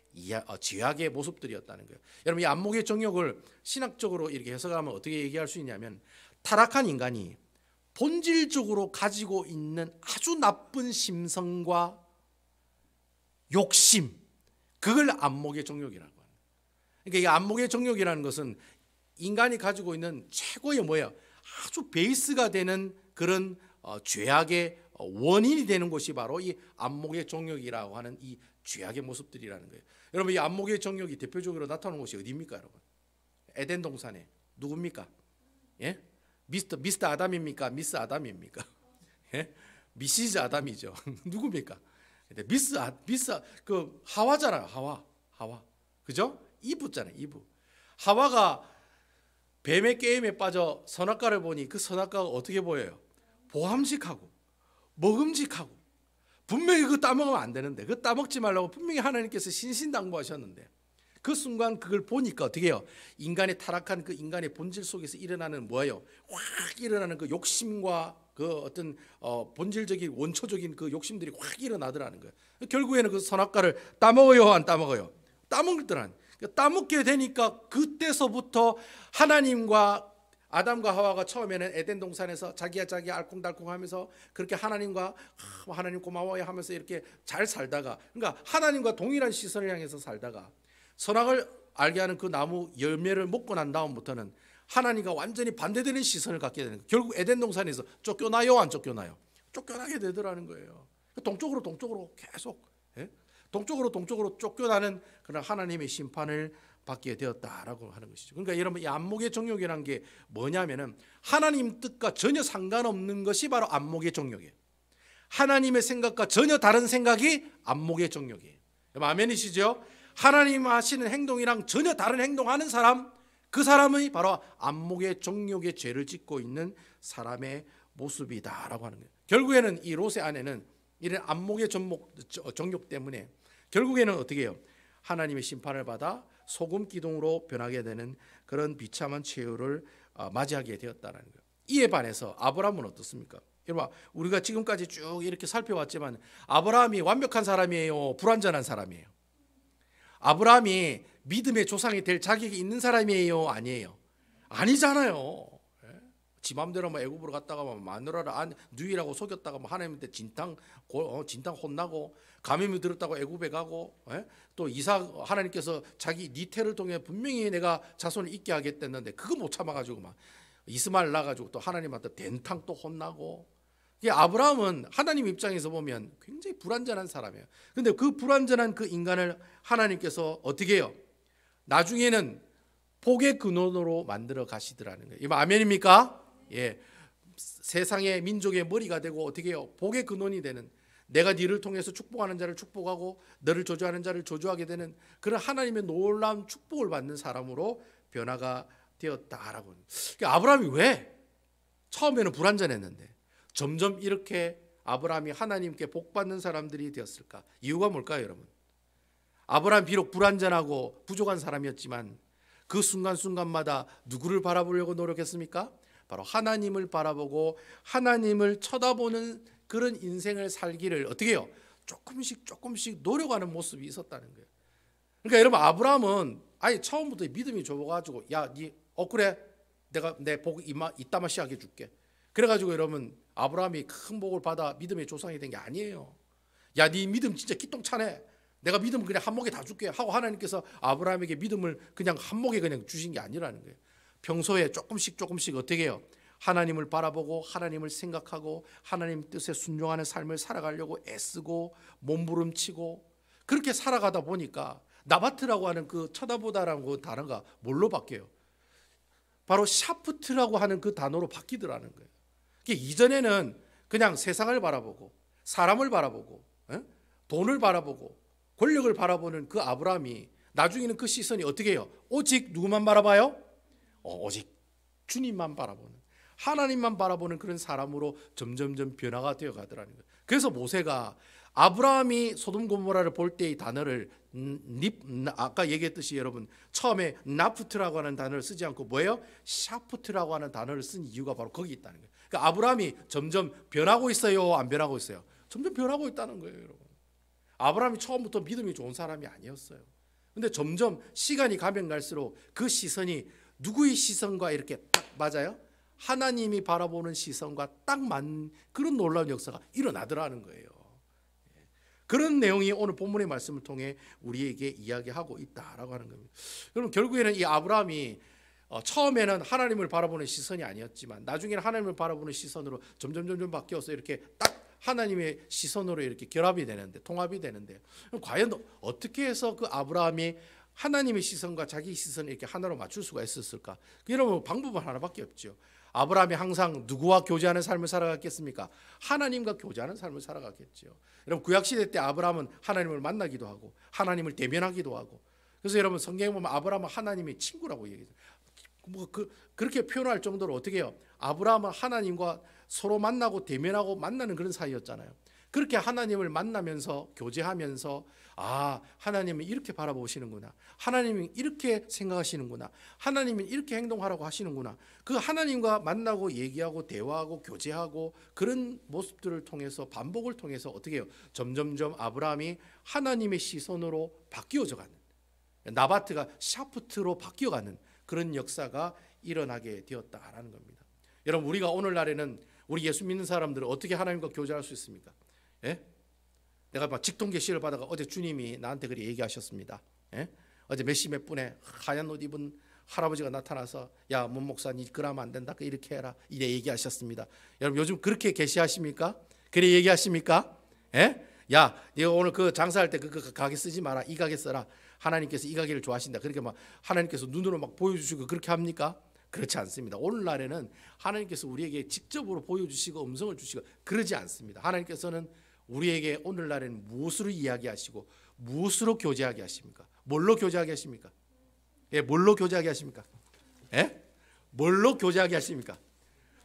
모습들이었다는 거예요. 여러분 이 안목의 정욕을 신학적으로 이렇게 해석하면 어떻게 얘기할 수 있냐면 타락한 인간이 본질적으로 가지고 있는 아주 나쁜 심성과 욕심, 그걸 안목의 정욕이라고 합니다. 그러니까 이 안목의 정욕이라는 것은 인간이 가지고 있는 최고의 뭐예요? 아주 베이스가 되는 그런 죄악의 원인이 되는 것이 바로 이 안목의 정욕이라고 하는 이 죄악의 모습들이라는 거예요. 여러분 이 안목의 정욕이 대표적으로 나타나는 곳이 어디입니까, 여러분? 에덴 동산에 누굽니까? 예? 미스터 아담입니까? 미스 아담입니까? 예? 미시즈 아담이죠. 누굽니까? 미스 그 하와잖아요. 하와. 그죠? 이브잖아요. 이브. 하와가 뱀의 게임에 빠져 선악과를 보니 그 선악과가 어떻게 보여요? 보함직하고 먹음직하고 분명히 그거 따먹으면 안 되는데 그 따먹지 말라고 분명히 하나님께서 신신당부하셨는데 그 순간 그걸 보니까 어떻게 해요? 인간의 타락한 그 인간의 본질 속에서 일어나는 뭐예요? 확 일어나는 그 욕심과 그 어떤 본질적인 원초적인 그 욕심들이 확 일어나더라는 거예요. 결국에는 그 선악과를 따먹어요, 안 따먹어요? 따먹더라는. 따먹게 되니까 그때서부터 하나님과 아담과 하와가 처음에는 에덴 동산에서 자기야 알콩달콩하면서 그렇게 하나님과 하나님 고마워요 하면서 이렇게 잘 살다가 그러니까 하나님과 동일한 시선을 향해서 살다가 선악을 알게 하는 그 나무 열매를 먹고 난 다음부터는 하나님과 완전히 반대되는 시선을 갖게 되는 거예요. 결국 에덴 동산에서 쫓겨나요, 안 쫓겨나요? 쫓겨나게 되더라는 거예요. 동쪽으로 계속 동쪽으로 쫓겨나는 그런 하나님의 심판을 받게 되었다라고 하는 것이죠. 그러니까 여러분 이 안목의 정욕이라는 게 뭐냐면은 하나님 뜻과 전혀 상관없는 것이 바로 안목의 정욕이에요. 하나님의 생각과 전혀 다른 생각이 안목의 정욕이에요. 아멘이시죠? 하나님 하시는 행동이랑 전혀 다른 행동하는 사람, 그 사람이 바로 안목의 정욕의 죄를 짓고 있는 사람의 모습이다라고 하는 거예요. 결국에는 이 롯의 아내는 이런 안목의 정욕 때문에 결국에는 어떻게 해요? 하나님의 심판을 받아 소금 기둥으로 변하게 되는 그런 비참한 최후를 맞이하게 되었다는 거예요. 이에 반해서 아브라함은 어떻습니까? 여러분, 우리가 지금까지 쭉 이렇게 살펴왔지만 아브라함이 완벽한 사람이에요? 불완전한 사람이에요? 아브라함이 믿음의 조상이 될 자격이 있는 사람이에요? 아니에요? 아니잖아요. 지 맘대로 애굽으로 갔다가 마누라를 누이라고 속였다가 하나님한테 진탕 혼나고 가뭄이 들었다고 애굽에 가고, 또 이삭 하나님께서 자기 니태를 통해 분명히 내가 자손을 있게 하겠다는데 그거 못 참아가지고 막 이스마엘 나가지고 또 하나님한테 된탕 또 혼나고. 아브라함은 하나님 입장에서 보면 굉장히 불완전한 사람이에요. 근데 그 불완전한 그 인간을 하나님께서 어떻게 해요? 나중에는 복의 근원으로 만들어 가시더라는 거예요. 이거 아멘입니까? 예, 세상의 민족의 머리가 되고 어떻게 해요? 복의 근원이 되는, 내가 네를 통해서 축복하는 자를 축복하고 너를 저주하는 자를 저주하게 되는 그런 하나님의 놀라운 축복을 받는 사람으로 변화가 되었다라고. 아브라함이 왜 처음에는 불완전했는데 점점 이렇게 아브라함이 하나님께 복 받는 사람들이 되었을까? 이유가 뭘까요, 여러분? 아브라함 비록 불완전하고 부족한 사람이었지만 그 순간순간마다 누구를 바라보려고 노력했습니까? 바로 하나님을 바라보고 하나님을 쳐다보는 그런 인생을 살기를 어떻게 해요? 조금씩 노력하는 모습이 있었다는 거예요. 그러니까 여러분, 아브라함은 아예 처음부터 믿음이 좁아가지고 그래, 내가 내 복 이따마시하게 줄게. 그래가지고 여러분, 아브라함이 큰 복을 받아 믿음의 조상이 된 게 아니에요. 네 믿음 진짜 기똥차네. 내가 믿음을 그냥 한 목에 다 줄게 하고 하나님께서 아브라함에게 믿음을 그냥 한 목에 그냥 주신 게 아니라는 거예요. 평소에 조금씩 어떻게 해요? 하나님을 바라보고 하나님을 생각하고 하나님 뜻에 순종하는 삶을 살아가려고 애쓰고 몸부림치고 그렇게 살아가다 보니까 나바트라고 하는 그 쳐다보다라는 그 단어가 뭘로 바뀌어요? 바로 샤프트라고 하는 그 단어로 바뀌더라는 거예요. 이전에는 그냥 세상을 바라보고 사람을 바라보고 돈을 바라보고 권력을 바라보는 그 아브라함이 나중에는 그 시선이 어떻게 해요? 오직 누구만 바라봐요? 오직 주님만 바라보는, 하나님만 바라보는 그런 사람으로 점점점 변화가 되어 가더라는 거예요. 그래서 모세가 아브라함이 소돔 고모라를 볼 때의 단어를 아까 얘기했듯이 여러분 처음에 나프트라고 하는 단어를 쓰지 않고 뭐예요? 샤프트라고 하는 단어를 쓴 이유가 바로 거기 있다는 거예요. 그러니까 아브라함이 점점 변하고 있어요? 안 변하고 있어요? 점점 변하고 있다는 거예요, 여러분. 아브라함이 처음부터 믿음이 좋은 사람이 아니었어요. 근데 점점 시간이 가면 갈수록 그 시선이 누구의 시선과 이렇게 딱 맞아요? 하나님이 바라보는 시선과 딱 맞는 그런 놀라운 역사가 일어나더라는 거예요. 그런 내용이 오늘 본문의 말씀을 통해 우리에게 이야기하고 있다라고 하는 겁니다. 여러분, 결국에는 이 아브라함이 처음에는 하나님을 바라보는 시선이 아니었지만 나중에는 하나님을 바라보는 시선으로 점점 바뀌어서 이렇게 딱 하나님의 시선으로 이렇게 결합이 되는데, 통합이 되는데, 과연 어떻게 해서 그 아브라함이 하나님의 시선과 자기 시선을 이렇게 하나로 맞출 수가 있었을까? 여러분, 방법은 하나밖에 없죠. 아브라함이 항상 누구와 교제하는 삶을 살아갔겠습니까? 하나님과 교제하는 삶을 살아갔겠죠. 여러분, 구약시대 때 아브라함은 하나님을 만나기도 하고 하나님을 대면하기도 하고, 그래서 여러분 성경에 보면 아브라함은 하나님의 친구라고 얘기해요. 그렇게 표현할 정도로 어떻게 해요? 아브라함은 하나님과 서로 만나고 대면하고 만나는 그런 사이였잖아요. 그렇게 하나님을 만나면서 교제하면서 하나님은 이렇게 바라보시는구나, 하나님은 이렇게 생각하시는구나, 하나님은 이렇게 행동하라고 하시는구나, 그 하나님과 만나고 얘기하고 대화하고 교제하고 그런 모습들을 통해서 반복을 통해서 어떻게 해요? 점점점 아브라함이 하나님의 시선으로 바뀌어져 가는, 나바트가 샤프트로 바뀌어가는 그런 역사가 일어나게 되었다라는 겁니다. 여러분, 우리가 오늘날에는 우리 예수 믿는 사람들은 어떻게 하나님과 교제할 수 있습니까? 내가 막 직통계시를 받아가 어제 주님이 나한테 그렇게 얘기하셨습니다. 어제 몇 시 몇 분에 하얀 옷 입은 할아버지가 나타나서 야, 문 목사 니 그러면 안 된다, 이렇게 해라, 이래 얘기하셨습니다. 여러분, 요즘 그렇게 계시하십니까? 그래 얘기하십니까? 야, 네가 오늘 그 장사할 때 그 가게 쓰지 마라, 이 가게 써라. 하나님께서 이 가게를 좋아하신다. 그렇게 막 하나님께서 눈으로 막 보여주시고 그렇게 합니까? 그렇지 않습니다. 오늘날에는 하나님께서 우리에게 직접으로 보여주시고 음성을 주시고 그러지 않습니다. 하나님께서는 우리에게 오늘날에는 무엇을 이야기하시고 무엇으로 교제하게 하십니까? 뭘로 교제하게 하십니까? 예, 뭘로 교제하게 하십니까? 예? 뭘로 교제하게 하십니까?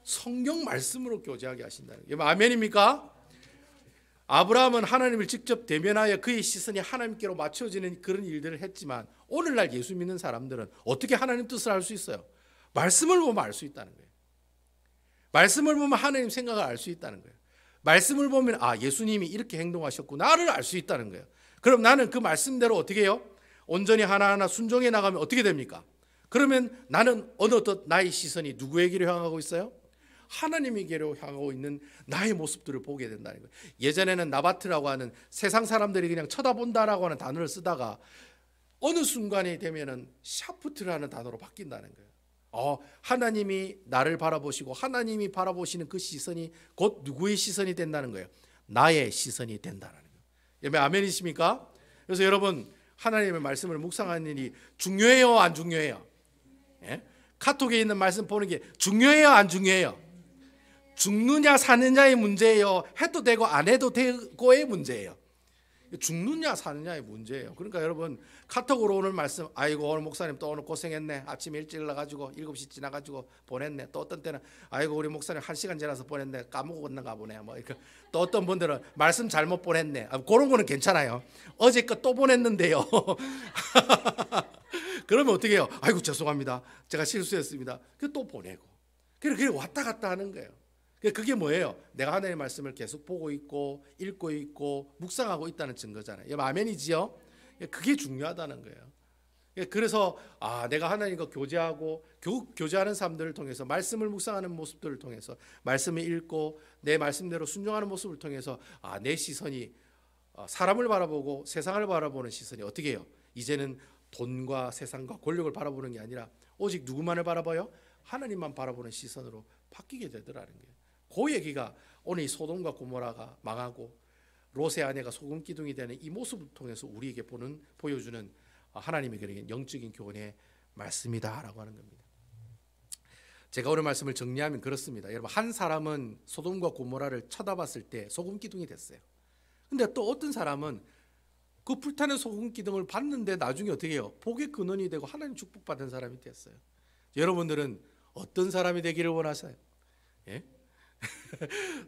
성경 말씀으로 교제하게 하신다는 거예요. 아멘입니까? 아브라함은 하나님을 직접 대면하여 그의 시선이 하나님께로 맞춰지는 그런 일들을 했지만 오늘날 예수 믿는 사람들은 어떻게 하나님 뜻을 알 수 있어요? 말씀을 보면 알 수 있다는 거예요. 말씀을 보면 하나님 생각을 알 수 있다는 거예요. 말씀을 보면 예수님이 이렇게 행동하셨구나를 알 수 있다는 거예요. 그럼 나는 그 말씀대로 어떻게 해요? 온전히 하나하나 순종해 나가면 어떻게 됩니까? 그러면 나는 어느덧 나의 시선이 누구에게로 향하고 있어요? 하나님에게로 향하고 있는 나의 모습들을 보게 된다는 거예요. 예전에는 나바트라고 하는 세상 사람들이 그냥 쳐다본다라고 하는 단어를 쓰다가 어느 순간이 되면은 샤프트라는 단어로 바뀐다는 거예요. 하나님이 나를 바라보시고 하나님이 바라보시는 그 시선이 곧 누구의 시선이 된다는 거예요? 나의 시선이 된다는 거예요. 여러분 아멘이십니까? 그래서 여러분 하나님의 말씀을 묵상하는 일이 중요해요, 안 중요해요? 예? 카톡에 있는 말씀 보는 게 중요해요, 안 중요해요? 죽느냐 사느냐의 문제예요? 해도 되고 안 해도 되고의 문제예요. 죽느냐 사느냐의 문제예요. 그러니까 여러분 카톡으로 오늘 말씀 아이고 오늘 목사님 또 오늘 고생했네. 아침 일찍 일어나가지고 7시 지나가지고 보냈네. 또 어떤 때는 아이고 우리 목사님 1시간 지나서 보냈네. 까먹었는가 보네. 뭐 또 어떤 분들은 말씀 잘못 보냈네. 그런 거는 괜찮아요. 어제 거 또 보냈는데요. 그러면 어떻게 해요? 아이고 죄송합니다. 제가 실수했습니다. 또 보내고. 그래 왔다 갔다 하는 거예요. 그게 뭐예요? 내가 하나님의 말씀을 계속 보고 있고 읽고 있고 묵상하고 있다는 증거잖아요. 아멘이지요? 그게 중요하다는 거예요. 그래서 내가 하나님과 교제하고 교제하는 사람들을 통해서 말씀을 묵상하는 모습들을 통해서 말씀을 읽고 내 말씀대로 순종하는 모습을 통해서 내 시선이 사람을 바라보고 세상을 바라보는 시선이 어떻게 해요? 이제는 돈과 세상과 권력을 바라보는 게 아니라 오직 누구만을 바라봐요? 하나님만 바라보는 시선으로 바뀌게 되더라는 거예요. 그 얘기가 오늘 이 소돔과 고모라가 망하고 롯의 아내가 소금 기둥이 되는 이 모습을 통해서 우리에게 보여주는 하나님의 그런 영적인 교훈의 말씀이다라고 하는 겁니다. 제가 오늘 말씀을 정리하면 그렇습니다. 여러분 한 사람은 소돔과 고모라를 쳐다봤을 때 소금 기둥이 됐어요. 근데 또 어떤 사람은 그 불타는 소금 기둥을 봤는데 나중에 어떻게 해요? 복의 근원이 되고 하나님 축복받은 사람이 됐어요. 여러분들은 어떤 사람이 되기를 원하세요? 예?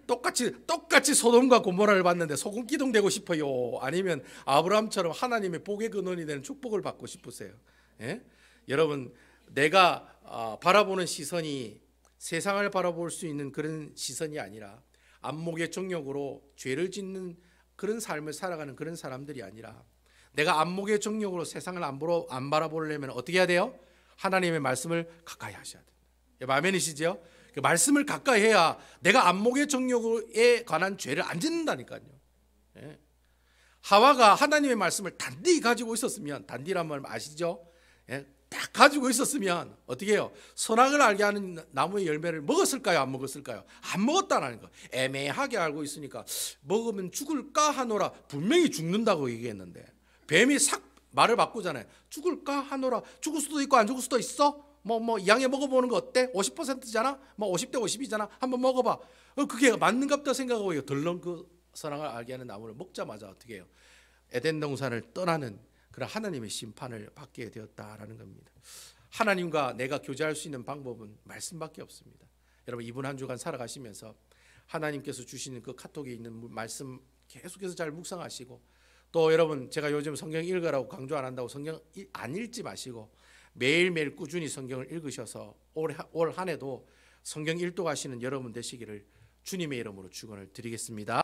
똑같이 소돔과 고모라를 봤는데 소금 기둥 되고 싶어요? 아니면 아브라함처럼 하나님의 복의 근원이 되는 축복을 받고 싶으세요? 예? 여러분 내가 바라보는 시선이 세상을 바라볼 수 있는 그런 시선이 아니라 안목의 정욕으로 죄를 짓는 그런 삶을 살아가는 그런 사람들이 아니라 내가 안목의 정욕으로 세상을 안 바라보려면 어떻게 해야 돼요? 하나님의 말씀을 가까이 하셔야 돼요. 아멘이시죠? 그 말씀을 가까이 해야 내가 안목의 정욕에 관한 죄를 안 짓는다니까요. 예. 하와가 하나님의 말씀을 단디 가지고 있었으면, 단디란 말 아시죠? 예. 딱 가지고 있었으면 어떻게 해요? 선악을 알게 하는 나무의 열매를 먹었을까요? 안 먹었을까요? 안 먹었다는 거. 애매하게 알고 있으니까 먹으면 죽을까 하노라. 분명히 죽는다고 얘기했는데 뱀이 싹 말을 바꾸잖아요. 죽을까 하노라. 죽을 수도 있고 안 죽을 수도 있어. 양에 먹어보는 거 어때? 50%잖아. 50대 50이잖아. 한번 먹어봐. 그게 맞는갑다 생각하고 덜렁 그 선악을 알게 하는 나무를 먹자마자 어떻게 해요? 에덴 동산을 떠나는 그런 하나님의 심판을 받게 되었다라는 겁니다. 하나님과 내가 교제할 수 있는 방법은 말씀밖에 없습니다. 여러분 이번 한 주간 살아가시면서 하나님께서 주시는 그 카톡에 있는 말씀 계속해서 잘 묵상하시고 또 여러분 제가 요즘 성경 읽으라고 강조 안 한다고 성경 안 읽지 마시고 매일매일 꾸준히 성경을 읽으셔서 올 한 해도 성경 일독하시는 여러분 되시기를 주님의 이름으로 축원을 드리겠습니다.